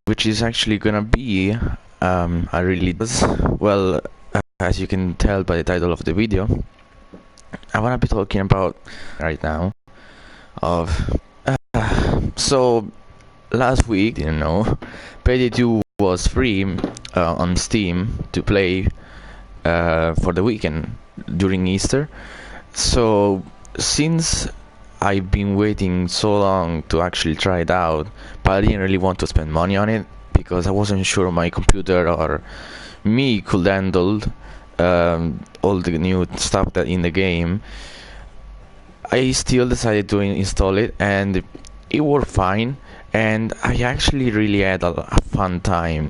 which is actually gonna be a really well, as you can tell by the title of the video, I wanna be talking about right now of so last week, you know, Payday 2 was free on Steam to play for the weekend during Easter. So since I've been waiting so long to actually try it out, but I didn't really want to spend money on it because I wasn't sure my computer or me could handle all the new stuff that in the game. I still decided to install it, and it worked fine, and I actually really had a fun time.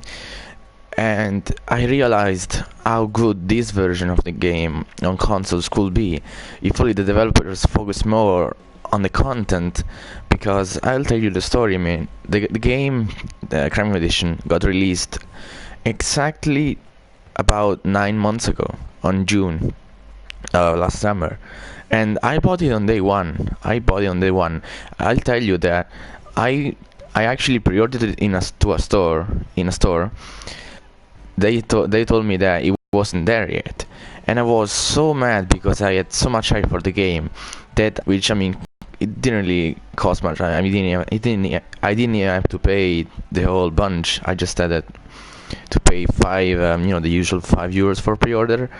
And I realized how good this version of the game on consoles could be if only the developers focus more on the content. Because I'll tell you the story, man. The game, the Crimewave edition, got released exactly about 9 months ago, on June last summer, and I bought it on day one. I'll tell you that I actually pre-ordered it in a store. They told me that it wasn't there yet, and I was so mad because I had so much hype for the game that, which I mean, it didn't really cost much. I mean, I didn't even have to pay the whole bunch. I just had to pay the usual €5 for pre-order.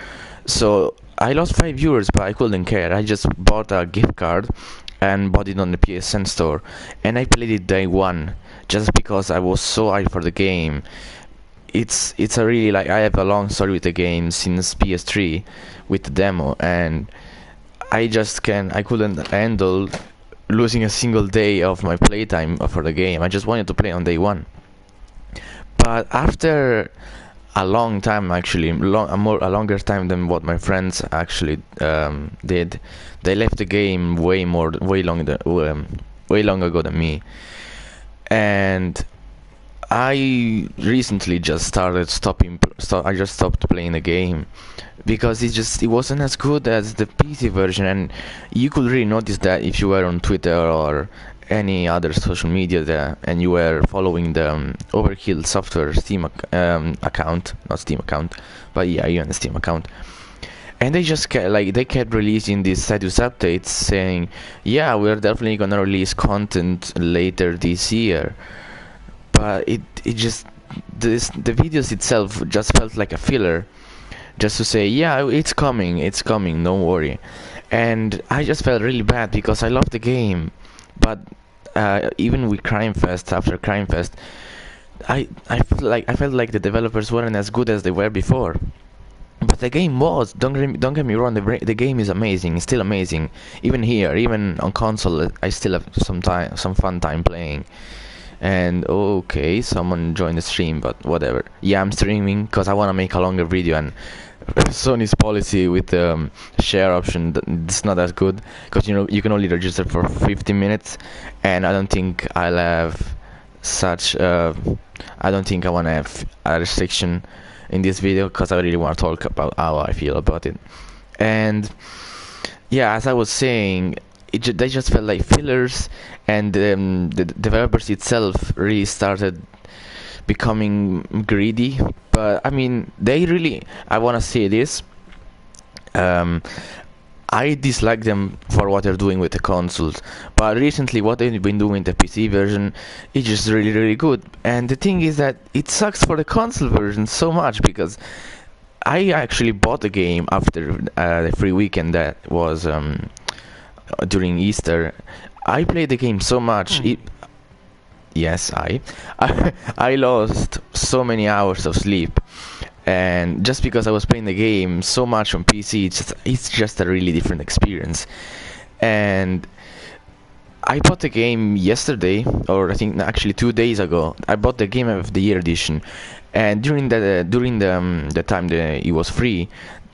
So I lost €5, but I couldn't care. I just bought a gift card and bought it on the PSN store, and I played it day one just because I was so hyped for the game. It's a really, like, I have a long story with the game since PS3 with the demo, and I couldn't handle losing a single day of my playtime for the game. I just wanted to play on day one. But after a long time, actually, a longer time than what my friends actually did, they left the game way long ago than me, and I recently just I just stopped playing the game because it wasn't as good as the PC version, and you could really notice that if you were on Twitter or any other social media there and you were following the Overkill Software Steam account, not Steam account, but yeah, even the Steam account. And they just kept releasing these status updates saying, yeah, we're definitely gonna release content later this year. But the videos itself just felt like a filler, just to say, yeah, it's coming, don't worry. And I just felt really bad because I love the game, but even with after Crime Fest, I felt like the developers weren't as good as they were before. But the game was. Don't get me wrong. The game is amazing. It's still amazing. Even here, even on console, I still have some fun time playing. And okay, someone joined the stream, but whatever. Yeah, I'm streaming because I want to make a longer video, and Sony's policy with the share option, it's not as good, because you can only register for 15 minutes, and I don't think I'll have I don't think I want to have a restriction in this video, because I really want to talk about how I feel about it. And yeah, as I was saying, they just felt like fillers, and the developers itself really started becoming greedy. But I mean, I want to say this, I dislike them for what they're doing with the consoles, but recently what they've been doing with the PC version is just really good. And the thing is that it sucks for the console version so much, because I actually bought the game after the free weekend that was during Easter. I played the game so much. Yes, I lost so many hours of sleep, and just because I was playing the game so much on PC, it's just a really different experience. And I bought the game yesterday, or I think actually 2 days ago. I bought the Game of the Year edition, and during the time that it was free,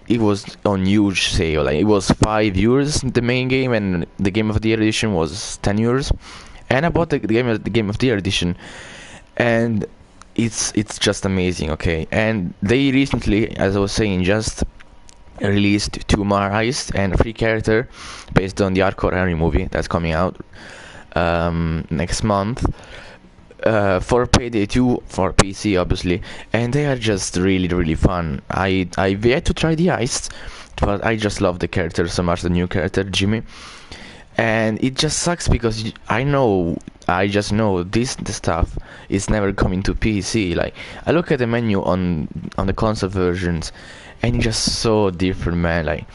it was on huge sale. Like, it was €5 the main game, and the Game of the Year edition was €10. And I bought the Game of the Year edition, and it's just amazing. Okay, and they recently, as I was saying, just released 2 more heists and a free character based on the Hardcore Henry movie that's coming out next month. for Payday 2 for PC obviously, and they are just really fun. I've yet to try the heist, but I just love the character so much, the new character Jimmy. And it just sucks because I just know this stuff is never coming to PC. Like, I look at the menu on the console versions, and it's just so different, man. Like,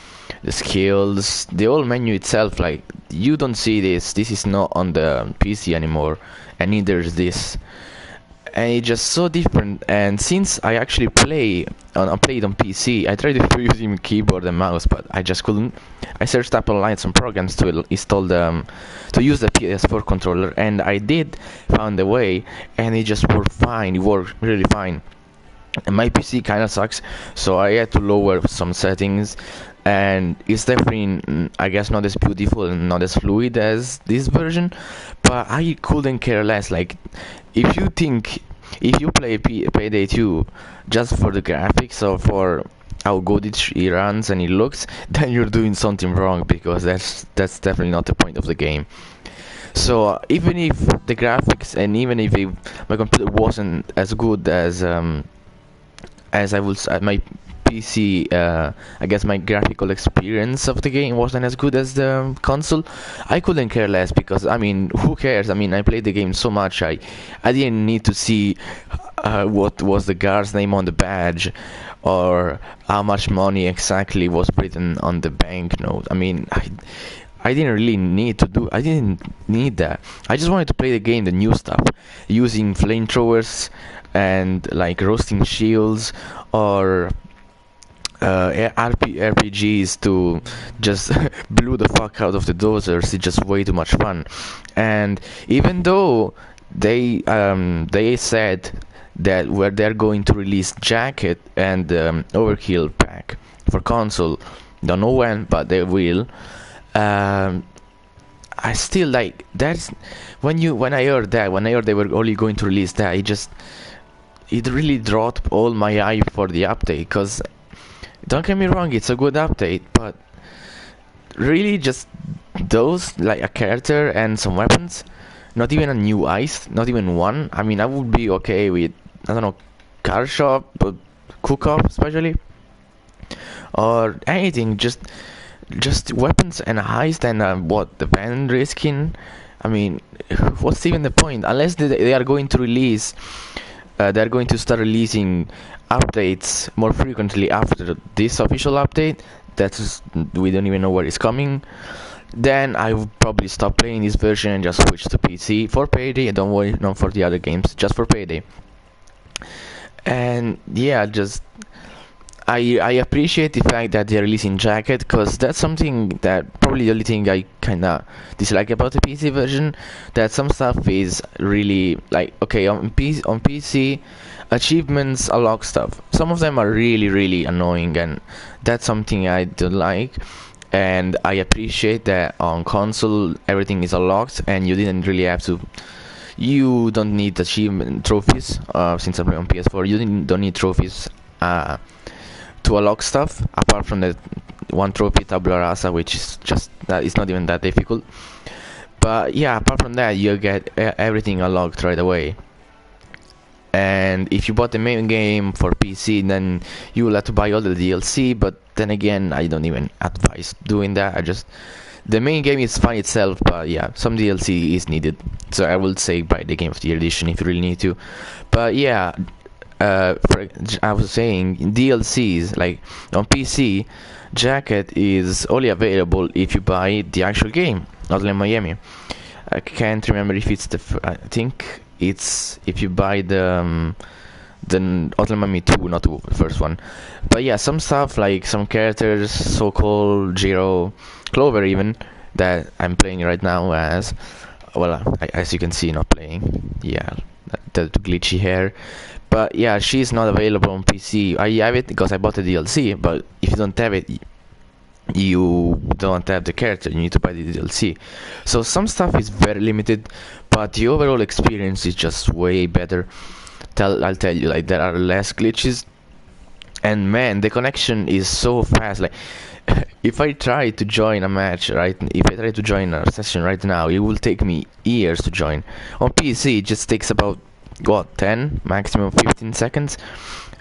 the skills, the whole menu itself, like, you don't see this is not on the PC anymore, and neither is this. And it's just so different. And since I actually played on PC, I tried to use using keyboard and mouse, but I just couldn't. I searched up online some programs to install to use the PS4 controller, and I did found a way, and it just worked fine. It worked really fine. And my PC kind of sucks, so I had to lower some settings, and it's definitely, I guess, not as beautiful and not as fluid as this version, but I couldn't care less. Like, if you play Payday 2 just for the graphics or for how good it runs and it looks, then you're doing something wrong, because that's definitely not the point of the game. So even if the graphics, and even if my computer wasn't as good as I would say, my PC, I guess my graphical experience of the game wasn't as good as the console, I couldn't care less, because I mean, who cares? I mean, I played the game so much, I didn't need to see what was the guard's name on the badge, or how much money exactly was written on the banknote. I mean, I didn't really need I didn't need that. I just wanted to play the game, the new stuff, using flamethrowers and like roasting shields, or RPGs to just blew the fuck out of the dozers. It's just way too much fun. And even though they said that where they're going to release Jacket and Overkill pack for console, don't know when, but they will. I still like that's when I heard they were only going to release that, it really dropped all my hype for the update. Because don't get me wrong, it's a good update, but really just those, like a character and some weapons, not even a new heist, not even one. I mean, I would be okay with, I don't know, car shop, but cook-off especially, or anything, just weapons and a heist and what, the van risking. I mean, what's even the point? Unless they are going to release, they're going to start releasing updates more frequently after this official update. We don't even know where it's coming. Then I would probably stop playing this version and just switch to PC for Payday. And don't worry, not for the other games, just for Payday. And yeah, just I appreciate the fact that they're releasing Jacket, because that's something that probably the only thing I kinda dislike about the PC version. That some stuff is really like, okay, on PC achievements unlock stuff. Some of them are really annoying, and that's something I don't like. And I appreciate that on console everything is unlocked, and you didn't really have to. You don't need achievement trophies. Since I'm playing on PS4, you don't need trophies to unlock stuff, apart from the one trophy, tabula rasa, which is just that it's not even that difficult. But yeah, apart from that, you get everything unlocked right away. And if you bought the main game for PC, then you will have to buy all the DLC. But then again, I don't even advise doing that. The main game is fine itself, but yeah, some DLC is needed. So I will say buy the Game of the Year edition if you really need to. But yeah, I was saying DLCs, like on PC, Jacket is only available if you buy the actual game, Hotline Miami. I can't remember if it's I think it's if you buy the Hotline Miami 2, not the first one. But yeah, some stuff like some characters, so-called Jiro, Clover even, that I'm playing right now as, well, as you can see, not playing. Yeah, the glitchy hair. But yeah, she's not available on PC. I have it because I bought the DLC, but if you don't have it, you don't have the character, you need to buy the DLC. So some stuff is very limited, but the overall experience is just way better. I'll tell you, like, there are less glitches, and man, the connection is so fast. Like, if I try to join a match, right, if I try to join a session right now, it will take me years to join. On PC, it just takes about, what, 10, maximum 15 seconds.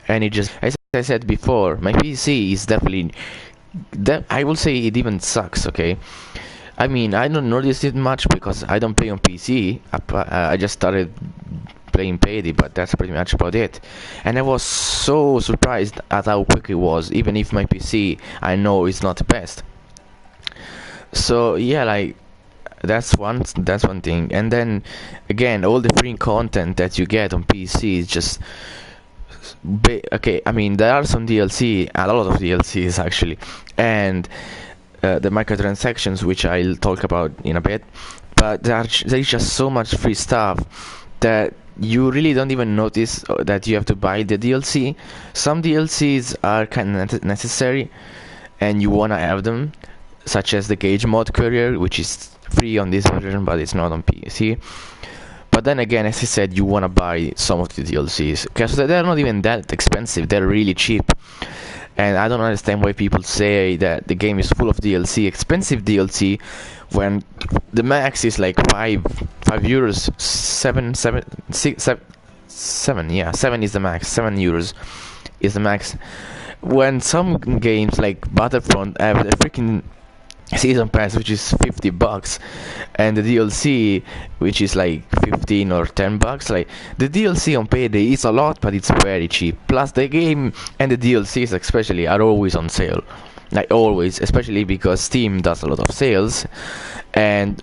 And it just, as I said before, my PC is definitely, I will say it even sucks, okay? I mean, I don't notice it much because I don't play on PC. I just started playing Payday, but that's pretty much about it. And I was so surprised at how quick it was, even if my PC, I know, is not the best. So yeah, like that's one thing. And then again, all the free content that you get on PC is just okay. I mean, there are some DLC, a lot of DLCs actually, and the microtransactions, which I'll talk about in a bit. But there's just so much free stuff that you really don't even notice that you have to buy the DLC. Some DLCs are kind of necessary, and you wanna have them, such as the Gauge Mod Courier, which is free on this version, but it's not on PC. But then again, as I said, you wanna buy some of the DLCs because they're not even that expensive. They're really cheap. And I don't understand why people say that the game is full of DLC, expensive DLC, when the max is like 5 euros, 7 is the max, 7 euros is the max. When some games like Battlefront have a freaking season pass which is $50, and the DLC which is like 15 or $10, like the DLC on Payday is a lot, but it's very cheap. Plus the game and the DLCs especially are always on sale, like always, especially because Steam does a lot of sales, and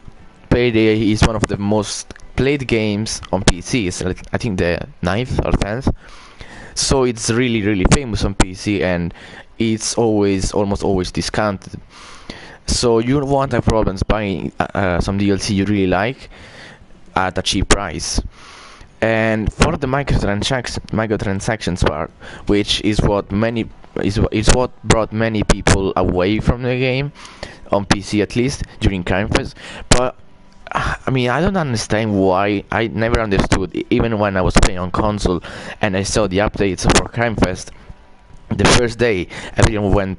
Payday is one of the most played games on PC. It's like, I think the 9th or 10th, so it's really famous on PC, and it's almost always discounted. So you won't have problems buying some DLC you really like at a cheap price. And for the microtransactions part, which is what brought many people away from the game on PC, at least during Crimewave. But I mean, I don't understand why. I never understood, even when I was playing on console and I saw the updates for Crimefest. The first day, everyone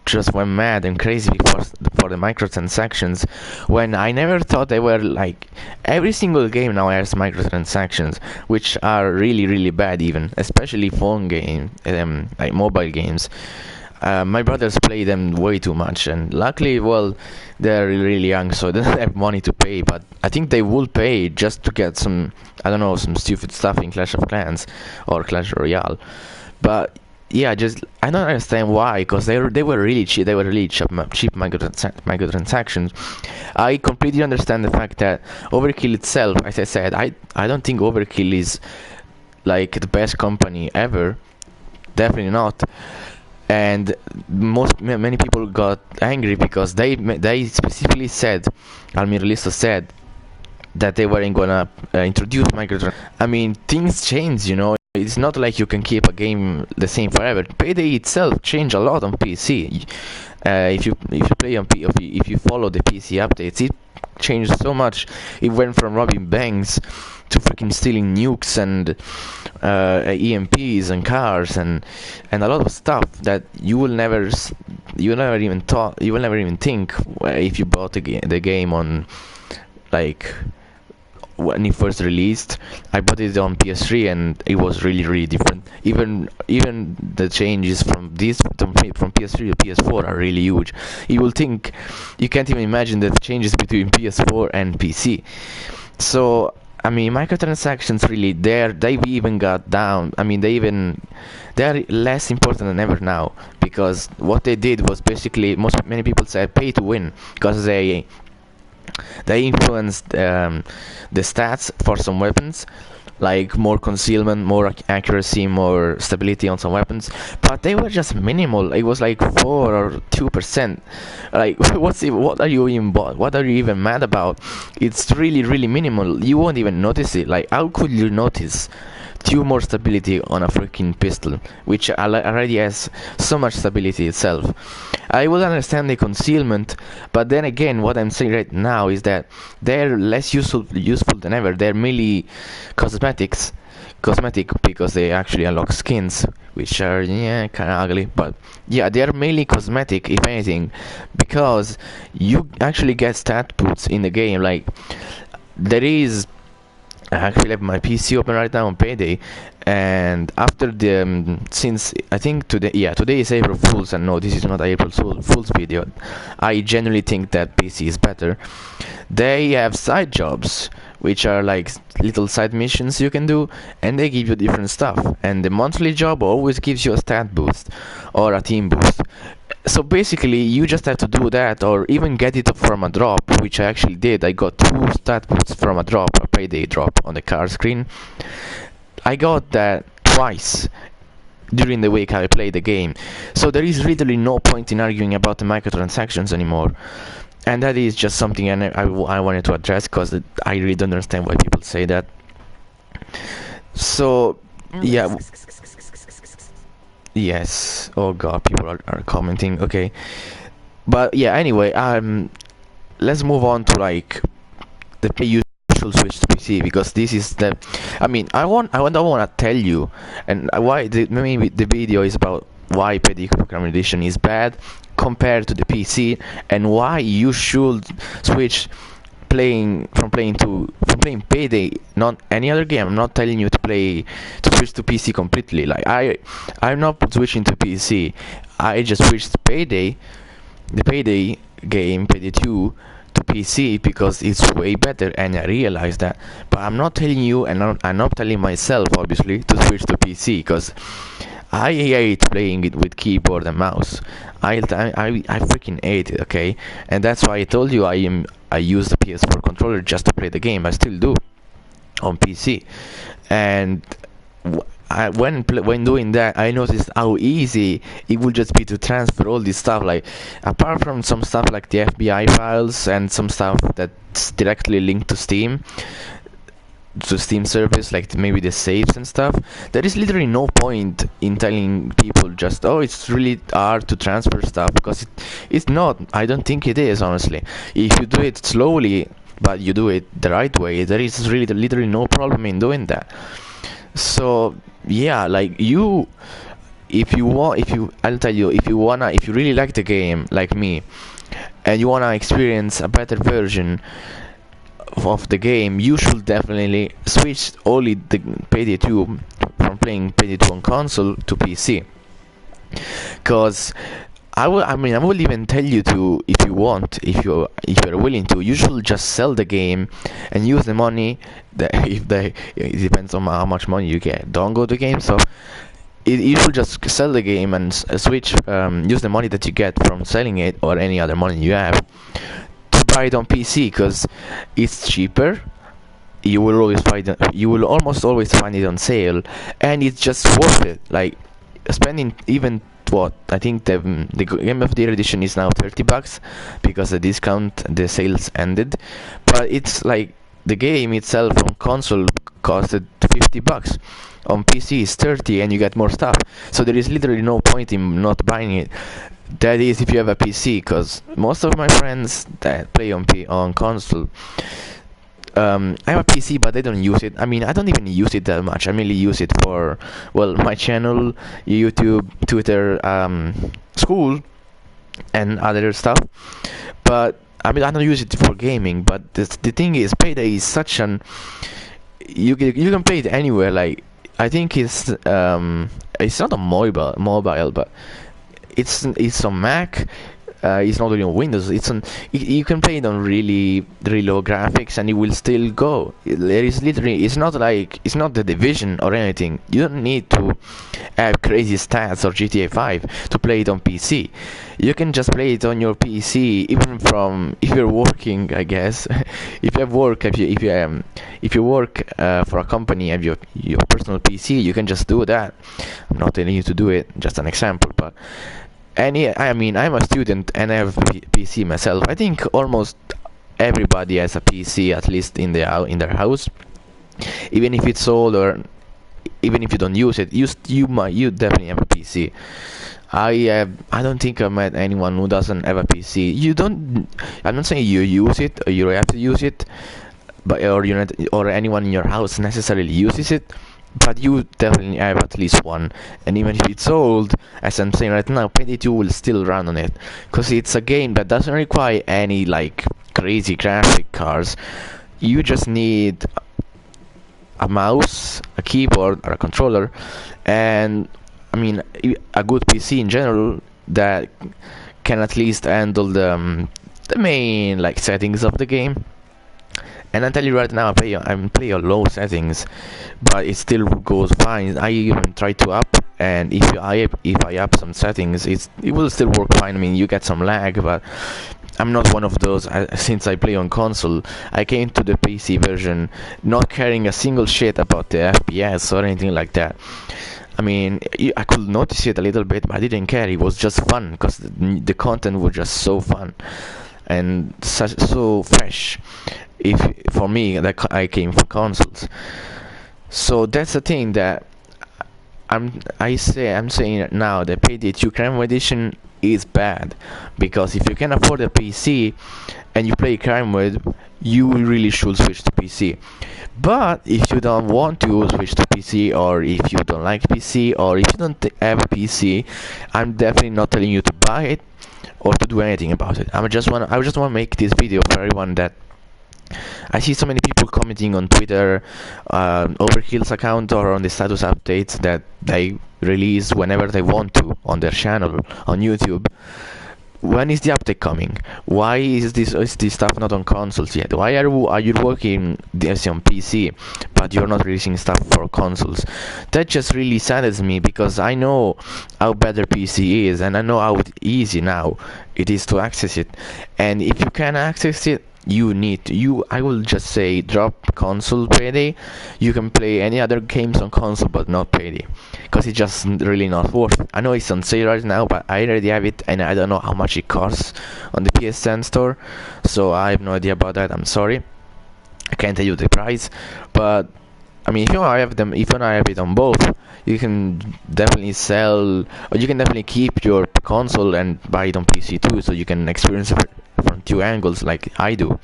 just went mad and crazy for the microtransactions, when I never thought they were like, every single game now has microtransactions, which are really bad, even especially phone games, like mobile games. My brothers play them way too much, and luckily, well, they're really young, so they don't have money to pay, but I think they will pay just to get some, I don't know, some stupid stuff in Clash of Clans or Clash Royale. But yeah, just I don't understand why, because they were really cheap. They were really cheap microtransactions. I completely understand the fact that Overkill itself, as I said, I don't think Overkill is like the best company ever. Definitely not. And many people got angry because they specifically said, Almiralisto said, that they weren't gonna introduce microtransactions. I mean, things change, you know. It's not like you can keep a game the same forever. Payday itself changed a lot on PC. If you play on if you follow the PC updates, it changed so much. It went from robbing banks to freaking stealing nukes and EMPs and cars and a lot of stuff that you will never even think if you bought the game on, like, when it first released. I bought it on PS3 and it was really different. Even the changes from PS3 to PS4 are really huge. You will think, you can't even imagine the changes between PS4 and PC. So I mean, microtransactions really, they've even got down. I mean, they're less important than ever now, because what they did was basically, many people said, pay to win, because they influenced the stats for some weapons, like more concealment, more accuracy, more stability on some weapons, but they were just minimal. It was like 4 or 2%. Like, what are you even mad about? It's really minimal. You won't even notice it. Like, how could you notice 2 more stability on a freaking pistol, which already has so much stability itself. I would understand the concealment, but then again, what I'm saying right now is that they're less useful than ever. They're merely cosmetic because they actually unlock skins, which are kind of ugly, but yeah, they are mainly cosmetic if anything, because you actually get stat boosts in the game. Like, there is, I actually have my PC open right now on Payday, and after the since I think today is April Fools, and no, this is not April Fools video. I genuinely think that PC is better. They have side jobs, which are like little side missions you can do, and they give you different stuff. And the monthly job always gives you a stat boost or a team boost. So basically, you just have to do that, or even get it from a drop, which I actually did. I got 2 stat boosts from a drop, a Payday drop on the car screen. I got that twice during the week I played the game. So there is literally no point in arguing about the microtransactions anymore. And that is just something I wanted to address, because I really don't understand why people say that. So, yeah. Yes. Oh god, people are commenting. Okay. But yeah, anyway, let's move on to like the usual switch to PC, because this is the, I mean, I don't want to tell you and why maybe the video is about why Payday Programming Edition is bad compared to the PC, and why you should switch playing Payday, not any other game. I'm not telling you to switch to PC completely. Like, I'm not switching to PC. I just switched the Payday game, Payday 2, to PC because it's way better, and I realized that. But I'm not telling you, and I'm not telling myself, obviously, to switch to PC, because I hate playing it with keyboard and mouse. I freaking hate it, okay? And that's why I told you I use the PS4 controller just to play the game. I still do on PC. And when doing that, I noticed how easy it would just be to transfer all this stuff. Like, apart from some stuff like the FBI files and some stuff that's directly linked to Steam service, like maybe the saves and stuff, there is literally no point in telling people just, oh, it's really hard to transfer stuff, because it's not. I don't think it is, honestly. If you do it slowly but you do it the right way, there is really literally no problem in doing that. So yeah, like, I'll tell you, if you really like the game like me, and you wanna experience a better version of the game, you should definitely switch only the Payday 2 from playing Payday 2 on console to PC. Because I will even tell you to, if you're willing to, you should just sell the game and use the money it depends on how much money you get. Don't go to GameStop. You should just sell the game and switch, use the money that you get from selling it, or any other money you have, to buy it on PC, because it's cheaper. You will almost always find it on sale, and it's just worth it. Like, spending even what I think the Game of the Year edition is now $30 because the sales ended, but it's like the game itself on console costed $50. On PC is 30, and you get more stuff. So there is literally no point in not buying it. That is, if you have a PC, because most of my friends that play on console, I have a PC, but they don't use it. I mean, I don't even use it that much. I mainly use it for, well, my channel, YouTube, Twitter, school, and other stuff. But I mean, I don't use it for gaming. But the thing is, Payday is such an, you can play it anywhere. Like, I think it's not a mobile, but it's on Mac. It's not only on Windows. You can play it on really low graphics, and it will still go. There is literally, it's not the Division or anything. You don't need to have crazy stats or GTA 5 to play it on PC. You can just play it on your PC, even from, if you're working, I guess. If you have work, if you work for a company, have your personal PC, you can just do that. I'm not telling you to do it, just an example, but. And yeah, I mean, I'm a student and I have a PC myself. I think almost everybody has a PC, at least in their house, even if it's old, or even if you don't use it, you definitely have a PC. I don't think I've met anyone who doesn't have a PC. I'm not saying you use it or you have to use it, but or anyone in your house necessarily uses it, but you definitely have at least one. And even if it's old, as I'm saying right now, Payday 2 will still run on it, because it's a game that doesn't require any like crazy graphic cards. You just need a mouse, a keyboard, or a controller, and I mean a good PC in general that can at least handle the main like settings of the game. And I tell you right now, I'm playing on low settings, but it still goes fine. I even try to up, and if I up some settings, it will still work fine. I mean, you get some lag, but I'm not one of those. Since I play on console, I came to the PC version not caring a single shit about the FPS or anything like that. I mean, I could notice it a little bit, but I didn't care. It was just fun, because the content was just so fun and so fresh. If for me, that I came from consoles, so that's the thing that I'm saying it now. The Payday 2 Crimewave edition is bad, because if you can afford a PC and you play Crimewave, you really should switch to PC. But if you don't want to switch to PC, or if you don't like PC, or if you don't have a PC, I'm definitely not telling you to buy it or to do anything about it. I just want to make this video for everyone that I see so many people commenting on Twitter, Overkill's account, or on the status updates that they release whenever they want to on their channel on YouTube. When is the update coming? Why is this stuff not on consoles yet? Why are you working this on PC, but you're not releasing stuff for consoles? That just really saddens me, because I know how bad their PC is, and I know how easy now it is to access it. And if you can access it, I will just say, drop console Payday. You can play any other games on console, but not Payday, because it's just really not worth it. I know it's on sale right now, but I already have it, and I don't know how much it costs on the PSN store, so I have no idea about that. I'm sorry, I can't tell you the price. But I mean, if you want to have it on both, you can definitely sell, or you can definitely keep your console and buy it on PC too, so you can experience it from two angles like I do.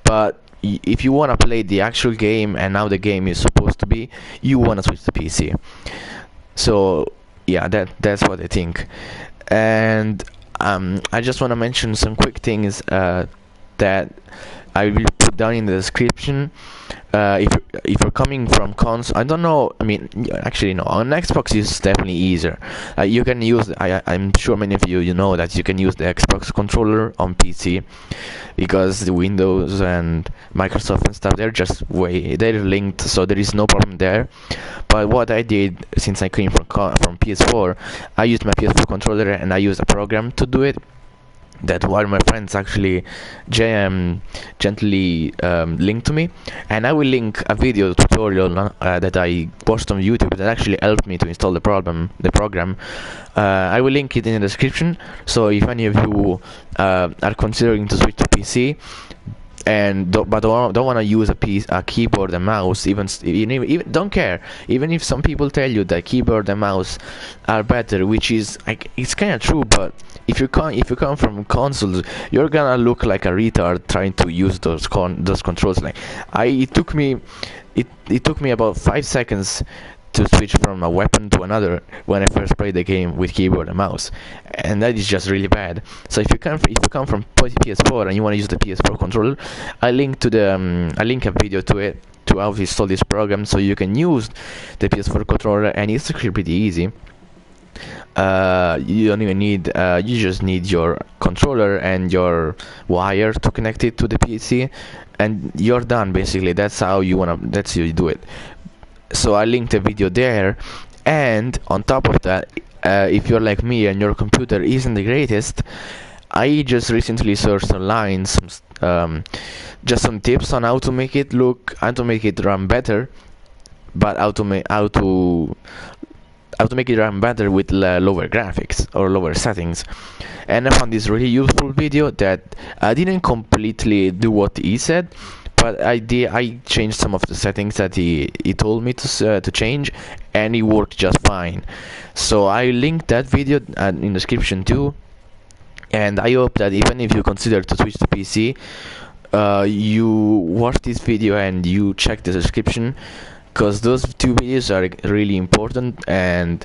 But if you want to play the actual game and how the game is supposed to be, you want to switch to PC. So yeah, that's what I think. And I just want to mention some quick things that I will put down in the description. If you're coming from console, I don't know. I mean, actually no. On Xbox it's definitely easier. You can use. I'm sure many of you know that you can use the Xbox controller on PC, because the Windows and Microsoft and stuff, they're linked, so there is no problem there. But what I did, since I came from PS4, I used my PS4 controller and I used a program to do it. That one of my friends actually gently linked to me, and I will link a video tutorial that I watched on YouTube that actually helped me to install the program. I will link it in the description, so if any of you are considering to switch to PC and don't want to use a keyboard and mouse, even don't care, even if some people tell you that keyboard and mouse are better, which is like, it's kind of true, but if you come from consoles, you're gonna look like a retard trying to use those controls. Like it took me about 5 seconds to switch from a weapon to another when I first played the game with keyboard and mouse, and that is just really bad. So if you come from PS4 and you want to use the PS4 controller, I link a video to it, to how to install this program, so you can use the PS4 controller, and it's actually pretty easy. You don't even need you just need your controller and your wire to connect it to the PC, and you're done basically. That's how you do it. So I linked a video there, and on top of that, if you're like me and your computer isn't the greatest, I just recently searched online just some tips on how to make it run better, but how to make it run better with lower graphics or lower settings. And I found this really useful video that I didn't completely do what he said, but but I changed some of the settings that he told me to change, and it worked just fine. So I linked that video in the description too, and I hope that even if you consider to switch to PC, you watch this video and you check the description, because those two videos are really important, and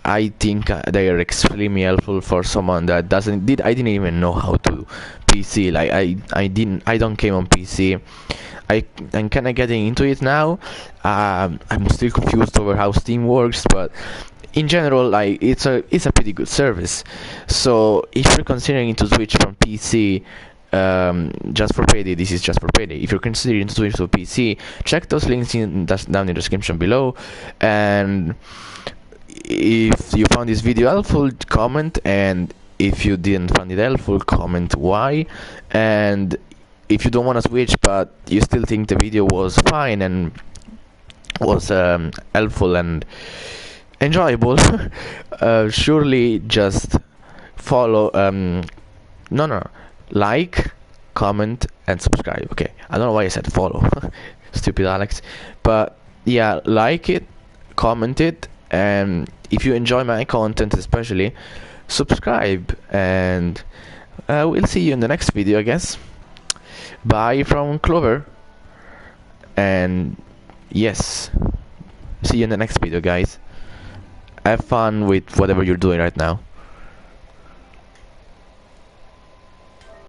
I think they are extremely helpful for someone that I didn't even know how to PC. Like I don't came on PC. I'm kind of getting into it now. I'm still confused over how Steam works, but in general, like it's a pretty good service. So if you're considering to switch from PC, just for Payday, this is just for Payday. If you're considering to switch to PC, check those links down in the description below. And if you found this video helpful, comment, and if you didn't find it helpful, comment why. And if you don't want to switch but you still think the video was fine and was helpful and enjoyable, surely just follow, like, comment, and subscribe. Okay, I don't know why I said follow. Stupid Alex. But yeah, like it, comment it, and if you enjoy my content especially, subscribe, and we'll see you in the next video, I guess. Bye from Clover, and yes, see you in the next video, guys. Have fun with whatever you're doing right now.